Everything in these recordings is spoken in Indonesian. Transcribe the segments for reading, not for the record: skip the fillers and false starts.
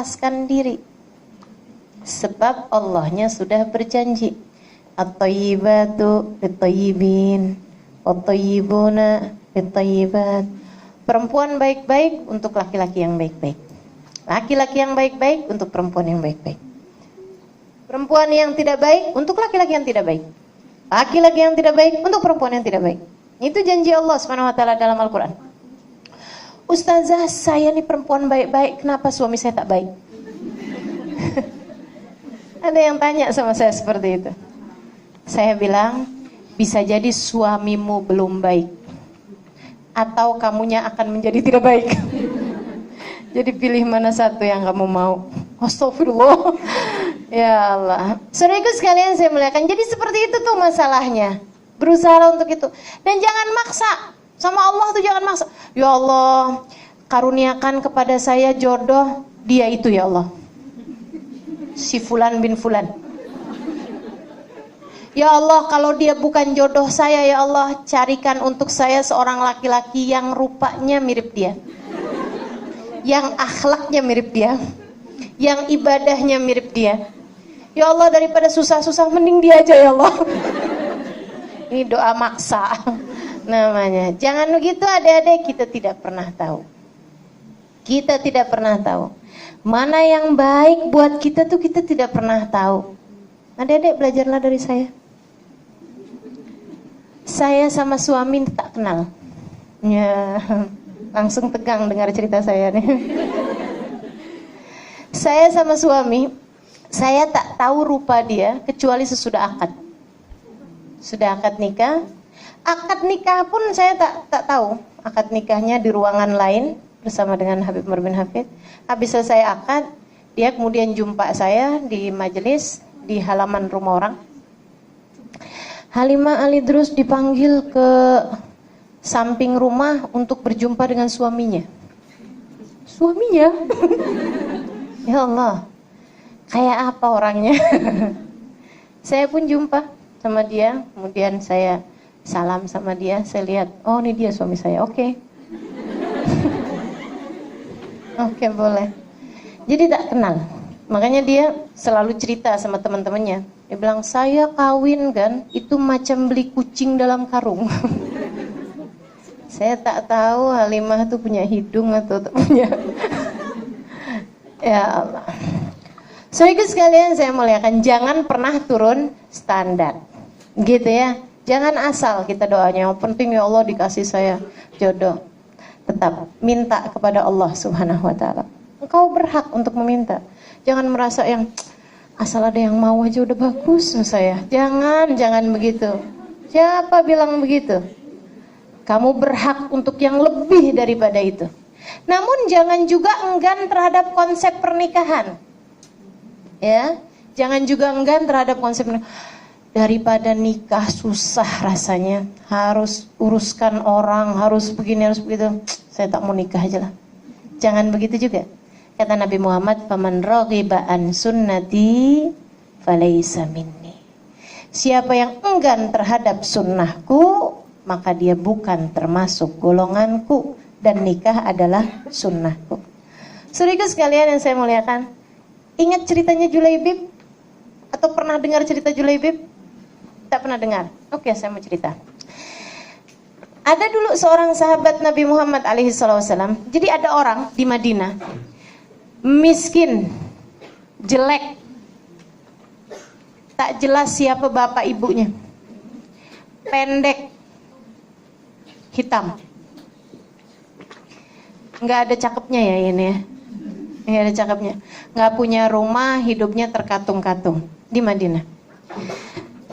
melepaskan diri. Sebab Allahnya sudah berjanji, at-thayyibatu lit-thayyibin, wat-thayyibuna lit-thayyibat. Perempuan baik-baik untuk laki-laki yang baik-baik. Laki-laki yang baik-baik untuk perempuan yang baik-baik. Perempuan yang tidak baik untuk laki-laki yang tidak baik. Laki-laki yang tidak baik untuk perempuan yang tidak baik. Itu janji Allah Subhanahu wa taala dalam Al-Qur'an. Ustazah, saya nih perempuan baik-baik, kenapa suami saya tak baik? Ada yang tanya sama saya seperti itu. Saya bilang, bisa jadi suamimu belum baik, atau kamunya akan menjadi tidak baik. Jadi pilih mana satu yang kamu mau. Astagfirullah. Ya Allah. Saudaraku sekalian saya muliakan. Jadi seperti itu tuh masalahnya. Berusaha untuk itu. Dan jangan maksa. Sama Allah tuh jangan maksa. Ya Allah, karuniakan kepada saya jodoh dia itu ya Allah. Si Fulan bin Fulan. Ya Allah, kalau dia bukan jodoh saya ya Allah, carikan untuk saya seorang laki-laki yang rupanya mirip dia, yang akhlaknya mirip dia, yang ibadahnya mirip dia. Ya Allah, daripada susah-susah mending dia aja ya Allah. Ini doa maksa namanya. Jangan begitu adik-adik, kita tidak pernah tahu. Kita tidak pernah tahu. Mana yang baik buat kita tuh kita tidak pernah tahu. Adik-adik belajarlah dari saya. Saya sama suami tak kenal. Ya, langsung tegang dengar cerita saya nih. Saya sama suami, saya tak tahu rupa dia kecuali sesudah akad. Sudah akad nikah. Akad nikah pun saya tak tahu. Akad nikahnya di ruangan lain bersama dengan Habib Umar bin Hafid. Habis selesai akad, dia kemudian jumpa saya di majelis di halaman rumah orang. Halimah Ali Drus dipanggil ke samping rumah untuk berjumpa dengan suaminya. Suaminya? Ya Allah, kayak apa orangnya? Saya pun jumpa sama dia, kemudian saya salam sama dia, saya lihat, oh ini dia suami saya, oke. Oke, boleh. Jadi tak kenal. Makanya dia selalu cerita sama teman-temannya. Dia bilang, saya kawin kan, itu macam beli kucing dalam karung. Saya tak tahu Halimah tuh punya hidung atau tak punya. Ya Allah. Saudara sekalian saya muliakan, jangan pernah turun standar. Gitu ya. Jangan asal kita doanya, yang penting ya Allah dikasih saya jodoh. Tetap minta kepada Allah Subhanahu wa taala. Engkau berhak untuk meminta. Jangan merasa yang asal ada yang mau aja udah bagus saya. Jangan begitu. Siapa bilang begitu? Kamu berhak untuk yang lebih daripada itu. Namun jangan juga enggan terhadap konsep pernikahan. Ya, jangan juga enggan terhadap konsep pernikahan. Daripada nikah susah rasanya, harus uruskan orang, harus begini, harus begitu. Saya tak mau nikah aja lah. Jangan begitu juga. Kata Nabi Muhammad, "Faman raghiba an sunnati falaysa minni." Siapa yang enggan terhadap sunnahku, maka dia bukan termasuk golonganku, dan nikah adalah sunnahku. Saudara sekalian yang saya muliakan, ingat ceritanya Julaibib? Atau pernah dengar cerita Julaibib? Tak pernah dengar? Oke, saya mau cerita. Ada dulu seorang sahabat Nabi Muhammad alaihissalam. Jadi ada orang di Madinah, miskin, jelek, tak jelas siapa bapak ibunya, pendek, hitam, nggak ada cakepnya ya ini ya, nggak ada cakepnya, nggak punya rumah, hidupnya terkatung-katung di Madinah.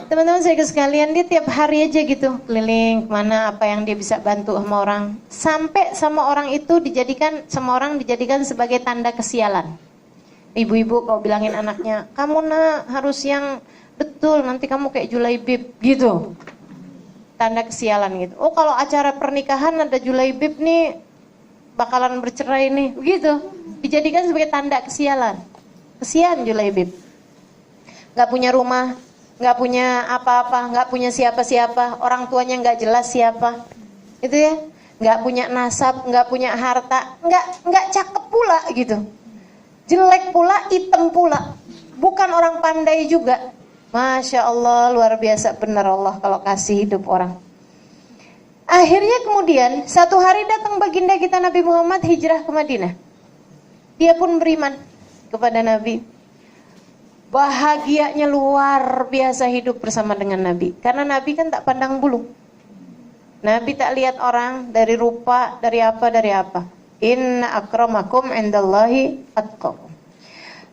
Teman-teman saya sekalian, dia tiap hari aja gitu keliling kemana, apa yang dia bisa bantu sama orang, sampai sama orang itu dijadikan sebagai tanda kesialan. Ibu-ibu kalau bilangin anaknya, kamu nak harus yang betul, nanti kamu kayak Julaibib gitu, tanda kesialan gitu. Oh kalau acara pernikahan ada Julaibib nih bakalan bercerai nih, begitu, dijadikan sebagai tanda kesialan. Kesian Julaibib, nggak punya rumah, nggak punya apa-apa, nggak punya siapa-siapa, orang tuanya nggak jelas siapa, itu ya, nggak punya nasab, nggak punya harta, nggak cakep pula gitu. jelek pula, hitam pula, bukan orang pandai juga. Masya Allah, luar biasa benar Allah kalau kasih hidup orang. Akhirnya kemudian satu hari datang baginda kita Nabi Muhammad hijrah ke Madinah. Dia pun beriman kepada Nabi. Bahagianya luar biasa hidup bersama dengan Nabi. Karena Nabi kan tak pandang bulu. Nabi tak lihat orang dari rupa, dari apa. Inna akramakum indallahi atqakum.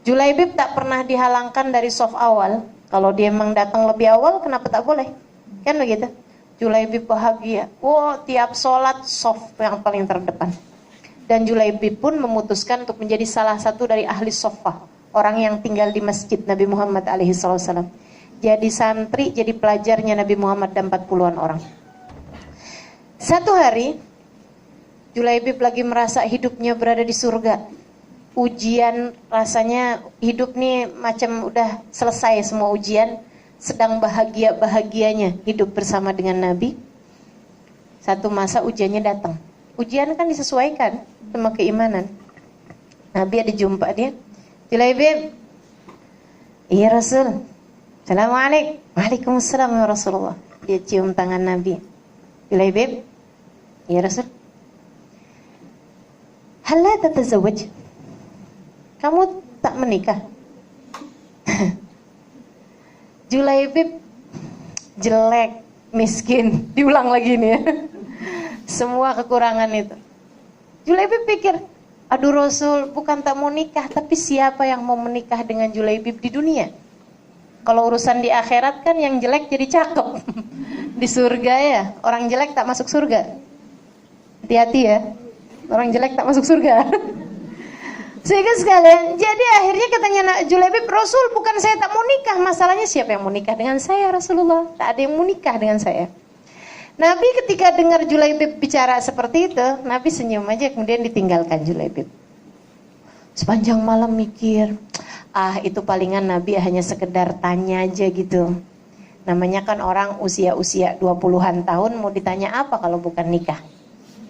Julaibib tak pernah dihalangkan dari soft awal. Kalau dia memang datang lebih awal, kenapa tak boleh? Kan begitu. Julaibib bahagia. Tiap sholat soft yang paling terdepan. Dan Julaibib pun memutuskan untuk menjadi salah satu dari ahli soffah. Orang yang tinggal di masjid Nabi Muhammad alaihissalam. Jadi santri, jadi pelajarnya Nabi Muhammad dan 40-an orang. Satu hari, Julaibib lagi merasa hidupnya berada di surga. Ujian rasanya hidup nih macam udah selesai semua ujian. Sedang bahagia-bahagianya hidup bersama dengan Nabi. Satu masa ujiannya datang. Ujian kan disesuaikan sama keimanan. Nabi ada jumpa dia. Julaibib, iya Rasul. Assalamualaikum. Waalaikumsalam ya Rasulullah. Dia cium tangan Nabi. Julaibib, iya Rasul. Halla tatazawwaj? Kamu tak menikah? Julaibib jelek, miskin, diulang lagi nih ya. Semua kekurangan itu. Julaibib pikir, aduh Rasul, bukan tak mau nikah, tapi siapa yang mau menikah dengan Julaibib di dunia? Kalau urusan di akhirat kan yang jelek jadi cakep. Di surga ya, orang jelek tak masuk surga. Hati-hati ya, orang jelek tak masuk surga. Sehingga sekalian, jadi akhirnya katanya Julaibib, Rasul bukan saya tak mau nikah, masalahnya siapa yang mau nikah dengan saya Rasulullah? Tak ada yang mau nikah dengan saya. Nabi ketika dengar Julaibib bicara seperti itu, Nabi senyum aja kemudian ditinggalkan Julaibib. Sepanjang malam mikir, itu palingan Nabi hanya sekedar tanya aja gitu. Namanya kan orang usia-usia 20-an tahun mau ditanya apa kalau bukan nikah.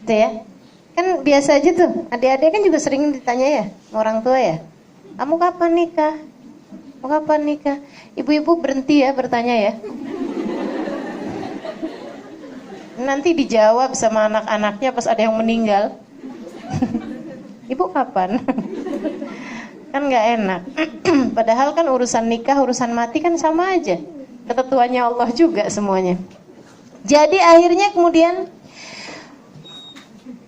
Itu ya. Kan biasa aja tuh, adik-adik kan juga sering ditanya ya, orang tua ya. Kamu kapan nikah? Kamu kapan nikah? Ibu-ibu berhenti ya bertanya ya. Nanti dijawab sama anak-anaknya pas ada yang meninggal. Ibu kapan? Kan gak enak. Padahal kan urusan nikah, urusan mati kan sama aja. Ketentuannya Allah juga semuanya. Jadi akhirnya kemudian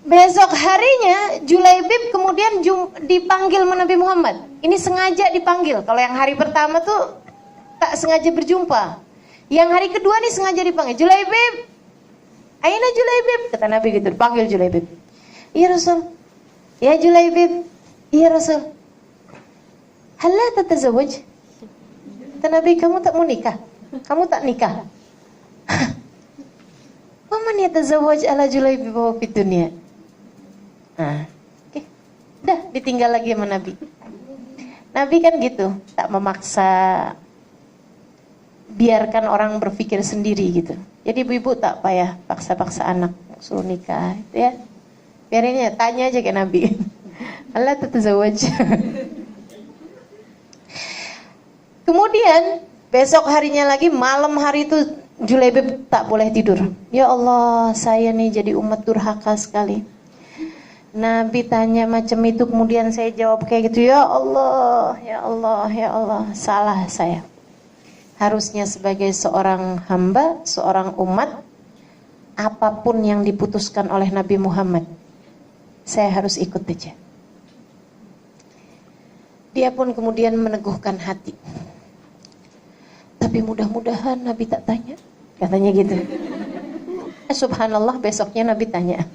besok harinya Julaibib kemudian dipanggil Nabi Muhammad. Ini sengaja dipanggil. Kalau yang hari pertama tuh tak sengaja berjumpa. Yang hari kedua nih sengaja dipanggil. Julaibib, aina Julaibib? Kata Nabi gitu, dipanggil Julaibib. Iya Rasul. Ya Julaibib. Iya Rasul. Halla tatazawwaj? Kata Nabi, kamu tak mau nikah? Kamu tak nikah? Wa man yatazawwaj ala Julaibib wa fid dunya? Oke. Dah ditinggal lagi sama Nabi. Nabi kan gitu, tak memaksa, biarkan orang berpikir sendiri gitu. Jadi ibu-ibu tak payah paksa-paksa anak suruh nikah, gitu ya. Biarin ya, tanya aja ke Nabi. Allah tatazawwaj. Kemudian besok harinya lagi, malam hari itu Julaibib tak boleh tidur. Ya Allah, saya nih jadi umat durhaka sekali. Nabi tanya macam itu, kemudian saya jawab kayak gitu. Ya Allah, ya Allah, ya Allah, salah saya. Harusnya sebagai seorang hamba, seorang umat, apapun yang diputuskan oleh Nabi Muhammad, saya harus ikut aja. Dia pun kemudian meneguhkan hati. Tapi mudah-mudahan Nabi tak tanya, katanya gitu. Subhanallah, besoknya Nabi tanya,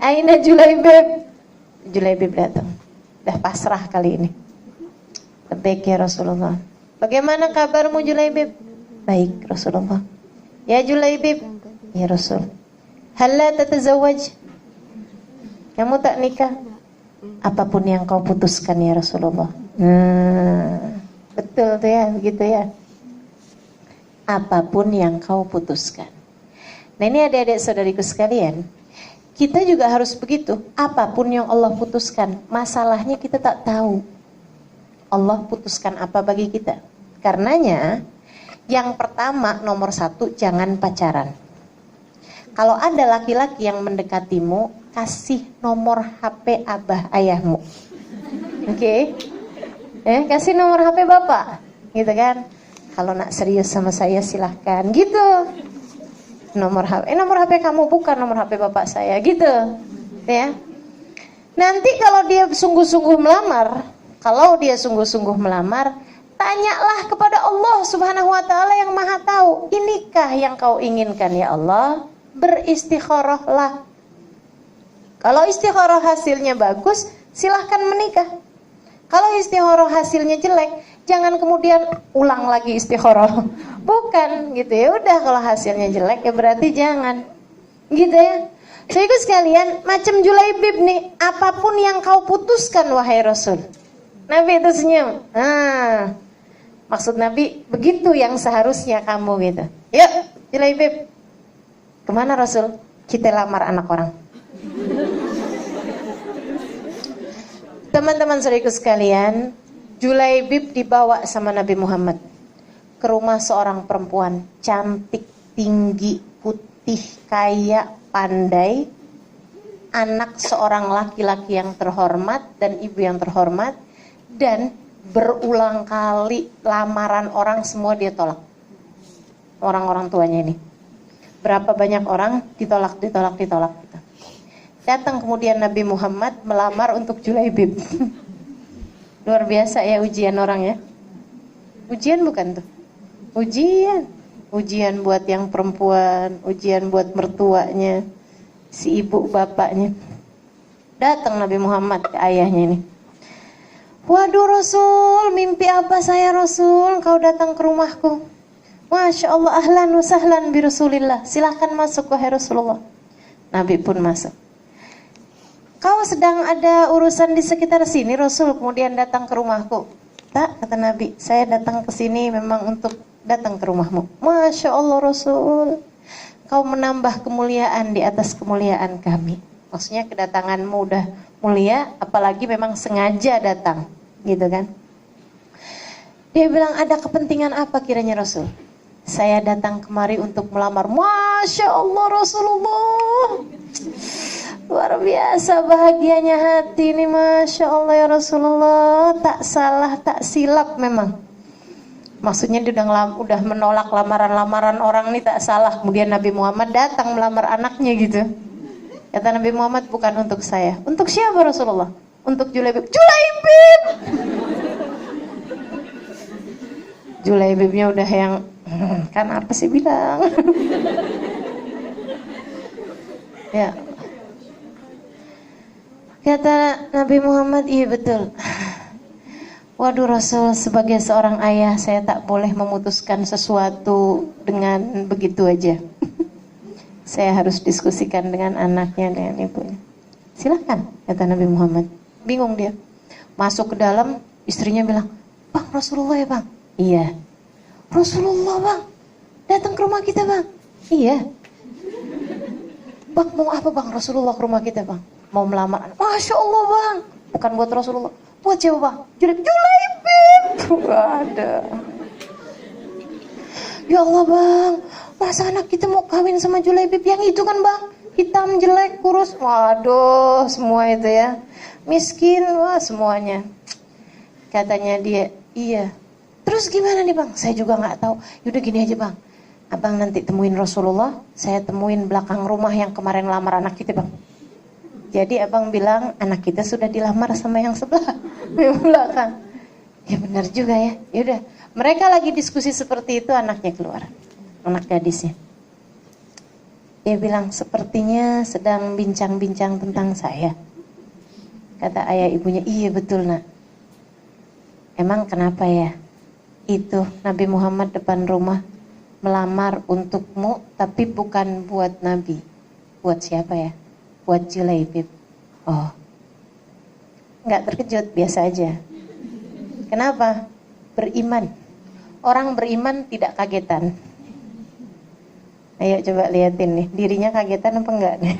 aina Julaibib? Julaibib datang. Dah pasrah kali ini. Baik ya Rasulullah. Bagaimana kabarmu Julaibib? Baik Rasulullah. Ya Julaibib? Ya Rasul. Halla tatazawwaj? Kamu tak nikah? Apapun yang kau putuskan ya Rasulullah. Betul tuh ya, begitu ya. Apapun yang kau putuskan. Nah ini adik-adik saudariku sekalian, kita juga harus begitu. Apapun yang Allah putuskan, masalahnya kita tak tahu. Allah putuskan apa bagi kita. Karenanya, yang pertama nomor 1, jangan pacaran. Kalau ada laki-laki yang mendekatimu, kasih nomor HP abah ayahmu. Oke? Kasih nomor HP bapak, gitu kan? Kalau nak serius sama saya silahkan, gitu. Nomor HP kamu bukan nomor HP bapak saya, gitu. Ya. Nanti kalau dia sungguh-sungguh melamar, tanyalah kepada Allah Subhanahu wa taala yang Maha tahu, inikah yang kau inginkan ya Allah? Beristikharahlah. Kalau istikharah hasilnya bagus, silahkan menikah. Kalau istikharah hasilnya jelek, jangan kemudian ulang lagi istikharah. Bukan, gitu ya. Udah kalau hasilnya jelek ya berarti jangan. Gitu ya. Saudara sekalian, macam Julaibib nih, apapun yang kau putuskan wahai Rasul. Nabi itu senyum. Maksud Nabi, begitu yang seharusnya kamu gitu. Yuk, Julaibib. Kemana Rasul? Kita lamar anak orang. Teman-teman saudaraku sekalian, Julaibib dibawa sama Nabi Muhammad ke rumah seorang perempuan cantik, tinggi, putih, kaya, pandai, anak seorang laki-laki yang terhormat dan ibu yang terhormat, dan berulang kali lamaran orang semua dia tolak. Orang-orang tuanya ini. Berapa banyak orang ditolak. Datang kemudian Nabi Muhammad melamar untuk Julaibib. Luar biasa ya ujian orang ya. Ujian bukan tuh? Ujian buat yang perempuan, ujian buat mertuanya, si ibu bapaknya. Datang Nabi Muhammad ke ayahnya ini. Waduh Rasul, mimpi apa saya Rasul? Kau datang ke rumahku. Masya Allah, ahlan wa sahlan bi Rasulillah. Silahkan masuk wahai Rasulullah. Nabi pun masuk. Kau sedang ada urusan di sekitar sini Rasul, kemudian datang ke rumahku. Tak, kata Nabi, saya datang ke sini memang untuk datang ke rumahmu. Masya Allah Rasul, kau menambah kemuliaan di atas kemuliaan kami. Maksudnya kedatanganmu udah mulia, apalagi memang sengaja datang, gitu kan. Dia bilang, ada kepentingan apa kiranya Rasul? Saya datang kemari untuk melamar. Masya Allah Rasulullah, luar biasa bahagianya hati ini. Masya Allah ya Rasulullah, tak salah tak silap memang. Maksudnya dia udah menolak lamaran-lamaran orang ini tak salah. Kemudian Nabi Muhammad datang melamar anaknya gitu. Kata Nabi Muhammad, bukan untuk saya. Untuk siapa Rasulullah? Untuk Julaibib. Julaibib! Julaibibnya udah yang, kan apa sih bilang? Ya. Kata Nabi Muhammad, iya betul. Waduh Rasul, sebagai seorang ayah saya tak boleh memutuskan sesuatu dengan begitu aja. Saya harus diskusikan dengan anaknya, dengan ibunya. Silakan, kata Nabi Muhammad. Bingung dia. Masuk ke dalam, istrinya bilang, Bang Rasulullah ya bang? Iya. Rasulullah bang, datang ke rumah kita bang? Iya. Bang mau apa bang Rasulullah ke rumah kita bang? Mau melamar. Masya Allah bang, bukan buat Rasulullah. Buat siapa bang? Julaibib. Ada. Ya Allah bang, masa anak kita mau kawin sama Julaibib yang itu kan bang? Hitam, jelek, kurus. Waduh, semua itu ya. Miskin, wah semuanya. Katanya dia, iya. Terus gimana nih bang? Saya juga gak tahu. Yaudah gini aja bang, abang nanti temuin Rasulullah, saya temuin belakang rumah yang kemarin lamar anak kita bang. Jadi abang bilang anak kita sudah dilamar sama yang sebelah, yang belakang. Ya benar juga ya. Yaudah, mereka lagi diskusi seperti itu, anaknya keluar, anak gadisnya. Dia bilang, sepertinya sedang bincang-bincang tentang saya. Kata ayah ibunya, iya betul nak. Emang kenapa ya? Itu Nabi Muhammad depan rumah melamar untukmu, tapi bukan buat Nabi. Buat siapa ya? Buat Julaibib. Oh, nggak terkejut, biasa aja. Kenapa? Beriman. Orang beriman tidak kagetan. Ayo coba liatin nih, dirinya kagetan apa enggak nih?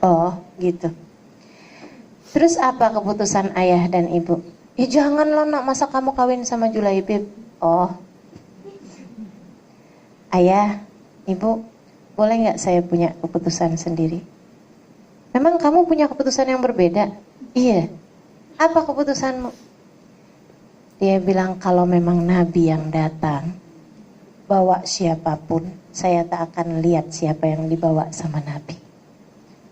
Oh, gitu. Terus apa keputusan ayah dan ibu? Ya janganlah nak, masa kamu kawin sama Julaibib? Oh, ayah, ibu, boleh nggak saya punya keputusan sendiri? Memang kamu punya keputusan yang berbeda? Iya. Apa keputusanmu? Dia bilang, kalau memang Nabi yang datang, bawa siapapun, saya tak akan lihat siapa yang dibawa sama Nabi.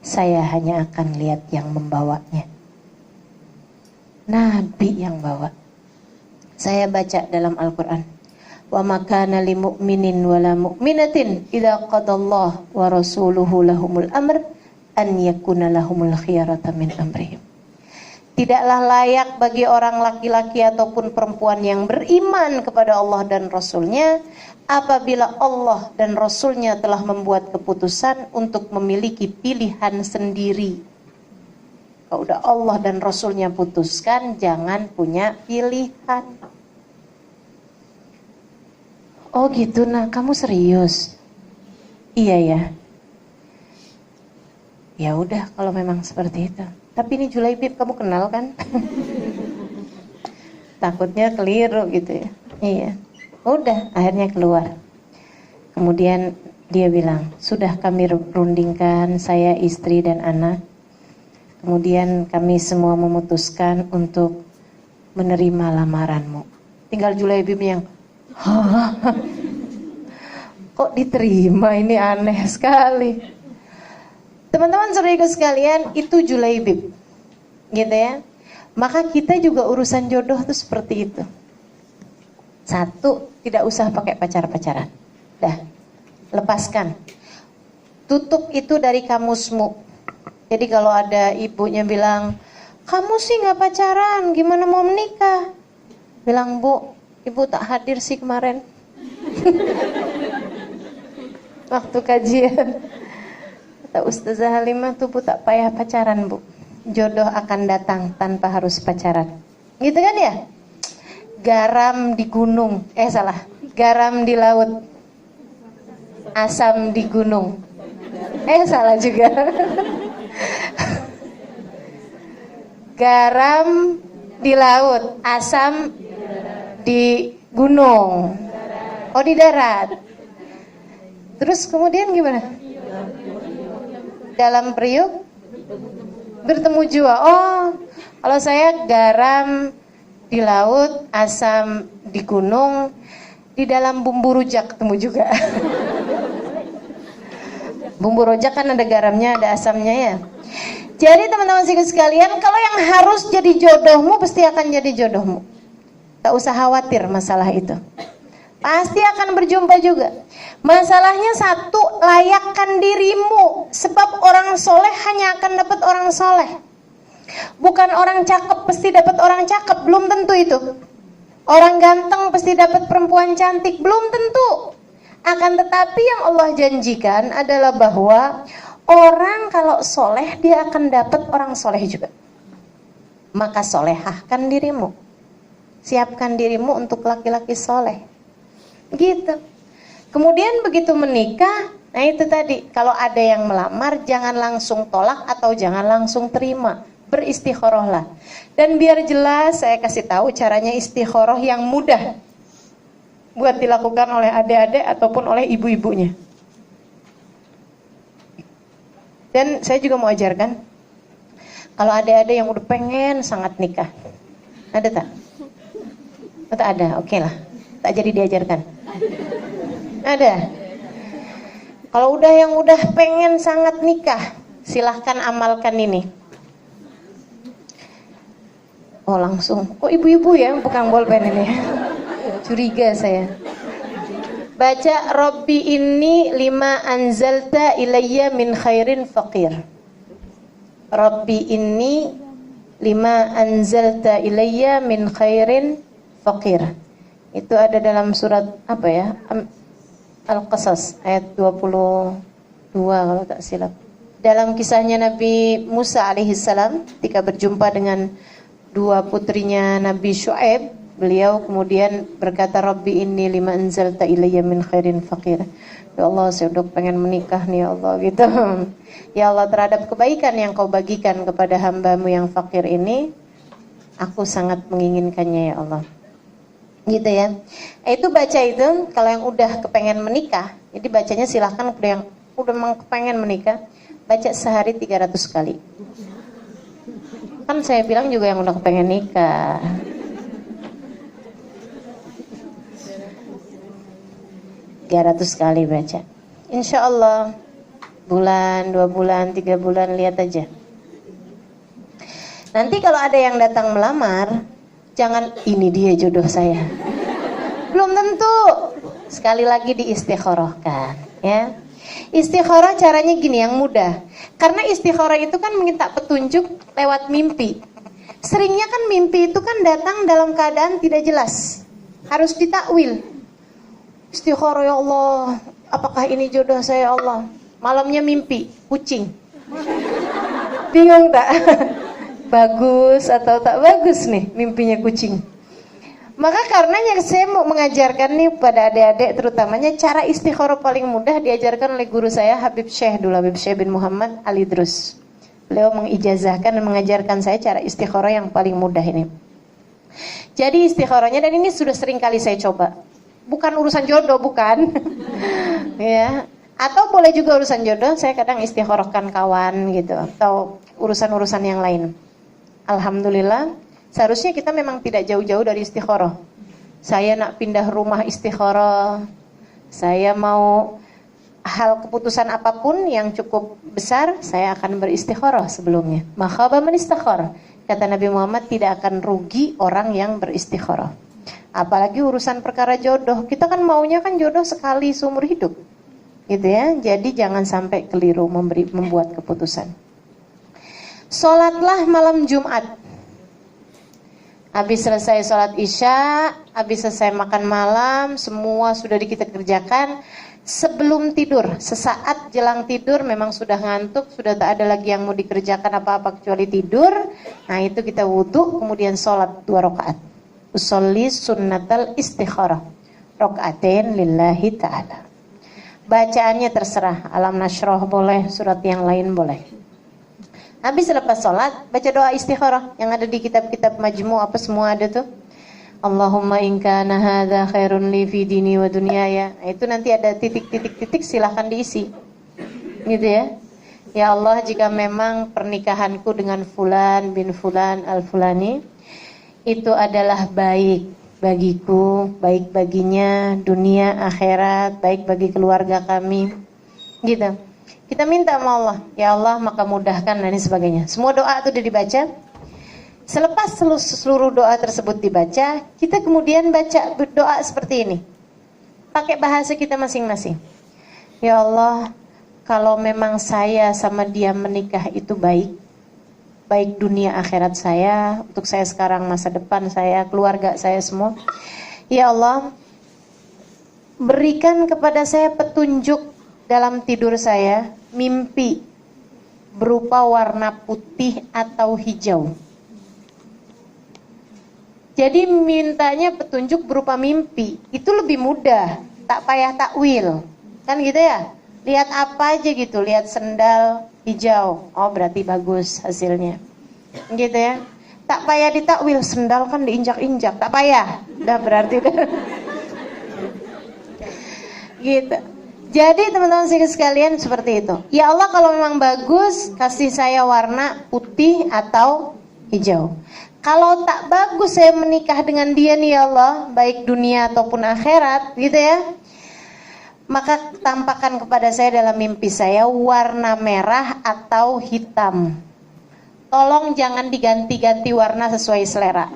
Saya hanya akan lihat yang membawanya. Nabi yang bawa. Saya baca dalam Al-Quran, wa makana li mu'minin wala mu'minatin idza qadallahu wa rasuluhu lahumul amr an yakuna lahumul khiyarata min amrihim. Tidaklah layak bagi orang laki-laki ataupun perempuan yang beriman kepada Allah dan Rasulnya apabila Allah dan Rasulnya telah membuat keputusan untuk memiliki pilihan sendiri. Kalau udah Allah dan Rasulnya putuskan, jangan punya pilihan. Oh gitu, nah kamu serius? Iya ya. Ya udah kalau memang seperti itu. Tapi ini Julaibib kamu kenal kan? Takutnya keliru gitu ya. Iya. Udah, akhirnya keluar. Kemudian dia bilang, sudah kami rundingkan, saya, istri dan anak. Kemudian kami semua memutuskan untuk menerima lamaranmu. Tinggal Julaibib yang, hah? Kok diterima? Ini aneh sekali. Teman-teman saudara sekalian, itu Julaibib, gitu ya. Maka kita juga urusan jodoh tuh seperti itu. Satu, tidak usah pakai pacar-pacaran. Dah, lepaskan. Tutup itu dari kamusmu. Jadi kalau ada ibunya bilang, kamu sih gak pacaran, gimana mau menikah? Bilang, Bu, ibu tak hadir sih kemarin. Waktu kajian. Kata Ustazah Halimah tuh, Bu, tak payah pacaran, Bu. Jodoh akan datang tanpa harus pacaran. Gitu kan ya? Garam di gunung, garam di laut, asam di gunung. Salah juga. Garam di laut, asam di gunung. Oh, di darat. Terus kemudian gimana? Dalam periuk bertemu jua. Oh, kalau saya garam di laut, asam di gunung, di dalam bumbu rujak ketemu juga. Bumbu rujak kan ada garamnya, ada asamnya ya. Jadi teman-teman sekalian, kalau yang harus jadi jodohmu pasti akan jadi jodohmu. Tak usah khawatir masalah itu. Pasti akan berjumpa juga. Masalahnya satu, layakkan dirimu. Sebab orang soleh hanya akan dapat orang soleh. Bukan orang cakep pasti dapat orang cakep, belum tentu itu. Orang ganteng pasti dapat perempuan cantik, belum tentu. Akan tetapi yang Allah janjikan adalah bahwa orang kalau soleh dia akan dapat orang soleh juga. Maka solehahkan dirimu. Siapkan dirimu untuk laki-laki soleh. Gitu. Kemudian begitu menikah, nah itu tadi, kalau ada yang melamar jangan langsung tolak atau jangan langsung terima. Beristikharahlah. Dan biar jelas saya kasih tahu caranya istikharah yang mudah buat dilakukan oleh adik-adik ataupun oleh ibu-ibunya. Dan saya juga mau ajarkan, kalau ada yang udah pengen sangat nikah, ada tak? Tak ada, oke lah, tak jadi diajarkan. Ada. Kalau yang udah pengen sangat nikah, silahkan amalkan ini. Oh langsung, kok ibu-ibu ya pegang bolpen ini? Curiga saya. Baca Rabbi inni lima anzalta ilayya min khairin faqir. Rabbi inni lima anzalta ilayya min khairin faqir. Itu ada dalam surat apa ya? Al-Qasas ayat 22 kalau tak silap. Dalam kisahnya Nabi Musa alaihissalam ketika berjumpa dengan dua putrinya Nabi Syuaib, beliau kemudian berkata, Rabbi inni lima anzalta ilayya min khairin faqir. Ya Allah, saya udah pengen menikah nih ya Allah gitu. Ya Allah, terhadap kebaikan yang kau bagikan kepada hambamu yang fakir ini, Aku sangat menginginkannya ya Allah. Gitu ya. Itu baca itu kalau yang udah kepengen menikah, jadi bacanya silahkan yang udah kepengen menikah, baca sehari 300 kali. Kan saya bilang juga yang udah kepengen nikah. Ratus kali baca. Insya Allah bulan, 2 bulan, 3 bulan lihat aja. Nanti kalau ada yang datang melamar, jangan ini dia jodoh saya. Belum tentu. Sekali lagi diistikharahkan, ya. Istikharah caranya gini yang mudah. Karena istikharah itu kan minta petunjuk lewat mimpi. Seringnya kan mimpi itu kan datang dalam keadaan tidak jelas. Harus ditakwil. Istikharah ya Allah, apakah ini jodoh saya ya Allah? Malamnya mimpi kucing. Bingung tak? Bagus atau tak bagus nih mimpinya kucing. Maka karenanya saya mau mengajarkan nih pada adik-adik terutamanya cara istikharah paling mudah diajarkan oleh guru saya Habib Syekh bin Muhammad Al-Idrus. Beliau mengijazahkan dan mengajarkan saya cara istikharah yang paling mudah ini. Jadi istikharahnya, dan ini sudah sering kali saya coba. Bukan urusan jodoh, bukan. Ya. Atau boleh juga urusan jodoh, saya kadang istikharahkan kawan gitu atau urusan-urusan yang lain. Alhamdulillah, seharusnya kita memang tidak jauh-jauh dari istikharah. Saya nak pindah rumah istikharah. Saya mau hal keputusan apapun yang cukup besar, saya akan beristikharah sebelumnya. Makhaba man istakhara. Kata Nabi Muhammad, tidak akan rugi orang yang beristikharah. Apalagi urusan perkara jodoh. Kita kan maunya kan jodoh sekali seumur hidup. Gitu ya. Jadi jangan sampai keliru membuat keputusan. Sholatlah malam Jumat. Habis selesai sholat Isya, habis selesai makan malam, semua sudah kita kerjakan. Sebelum tidur, sesaat jelang tidur memang sudah ngantuk, sudah tak ada lagi yang mau dikerjakan apa-apa kecuali tidur. Nah itu kita wudhu, kemudian sholat 2 rakaat. Usolli sunnatal istikharah, rakaatain lillahi ta'ala. Bacaannya terserah, alam nashrah boleh, surat yang lain boleh. Habis selepas sholat, baca doa istikharah yang ada di kitab-kitab majmu' apa semua ada tuh. Allahumma in kana hadza khairun li fi dini wa dunyaya. Nah, itu nanti ada titik-titik silahkan diisi. Gitu ya. Ya Allah, jika memang pernikahanku dengan fulan bin fulan al-fulani itu adalah baik bagiku, baik baginya dunia akhirat, baik bagi keluarga kami. Gitu. Kita minta sama Allah, ya Allah maka mudahkan dan sebagainya. Semua doa itu sudah dibaca. Selepas seluruh doa tersebut dibaca, kita kemudian baca doa seperti ini. Pakai bahasa kita masing-masing. Ya Allah, kalau memang saya sama dia menikah itu baik, baik dunia akhirat saya, untuk saya sekarang, masa depan saya, keluarga saya semua. Ya Allah, berikan kepada saya petunjuk dalam tidur saya, mimpi berupa warna putih atau hijau. Jadi mintanya petunjuk berupa mimpi, itu lebih mudah, tak payah takwil. Kan gitu ya? Lihat apa aja gitu, lihat sendal hijau, oh berarti bagus hasilnya. Gitu ya. Tak payah ditakwil, sendal kan diinjak-injak, tak payah. Udah berarti gitu. Jadi teman-teman sekalian seperti itu. Ya Allah, kalau memang bagus, kasih saya warna putih atau hijau. Kalau tak bagus saya menikah dengan dia nih ya Allah, baik dunia ataupun akhirat, gitu ya. Maka tampakkan kepada saya dalam mimpi saya warna merah atau hitam. Tolong jangan diganti-ganti warna sesuai selera.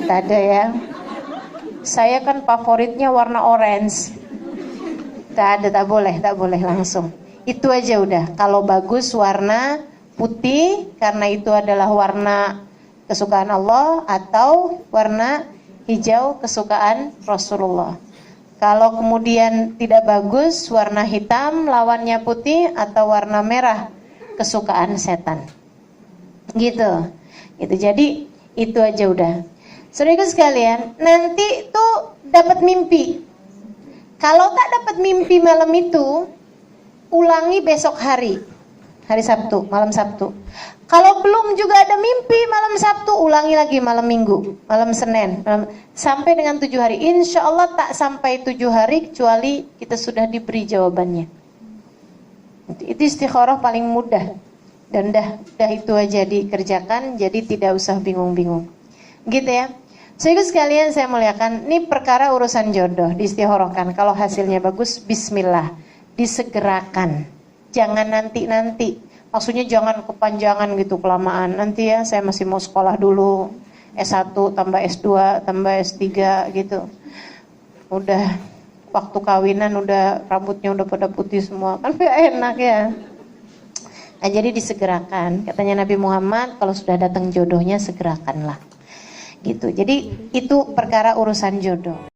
Tak ada ya. Saya kan favoritnya warna orange. Tak ada, tak boleh langsung. Itu aja udah. Kalau bagus warna putih karena itu adalah warna kesukaan Allah, atau warna hijau kesukaan Rasulullah. Kalau kemudian tidak bagus warna hitam lawannya putih, atau warna merah kesukaan setan. Gitu. Jadi itu aja udah. Saudara sekalian, nanti tuh dapat mimpi. Kalau tak dapat mimpi malam itu, ulangi besok hari Sabtu, malam Sabtu. Kalau belum juga ada mimpi malam Sabtu, ulangi lagi malam Minggu, malam Senin, sampai dengan 7 hari. Insya Allah tak sampai 7 hari kecuali kita sudah diberi jawabannya. Itu istikharah paling mudah. Dan dah itu aja dikerjakan, jadi tidak usah bingung-bingung. Gitu ya. Saudara sekalian saya muliakan, ini perkara urusan jodoh, diistikharahkan. Kalau hasilnya bagus, bismillah, disegerakan. Jangan nanti-nanti. Maksudnya jangan kepanjangan gitu, kelamaan. Nanti ya saya masih mau sekolah dulu, S1 tambah S2 tambah S3 gitu. Udah waktu kawinan udah rambutnya udah pada putih semua, kan gak enak ya. Nah, jadi disegerakan. Katanya Nabi Muhammad, kalau sudah datang jodohnya segerakanlah. Gitu. Jadi itu perkara urusan jodoh.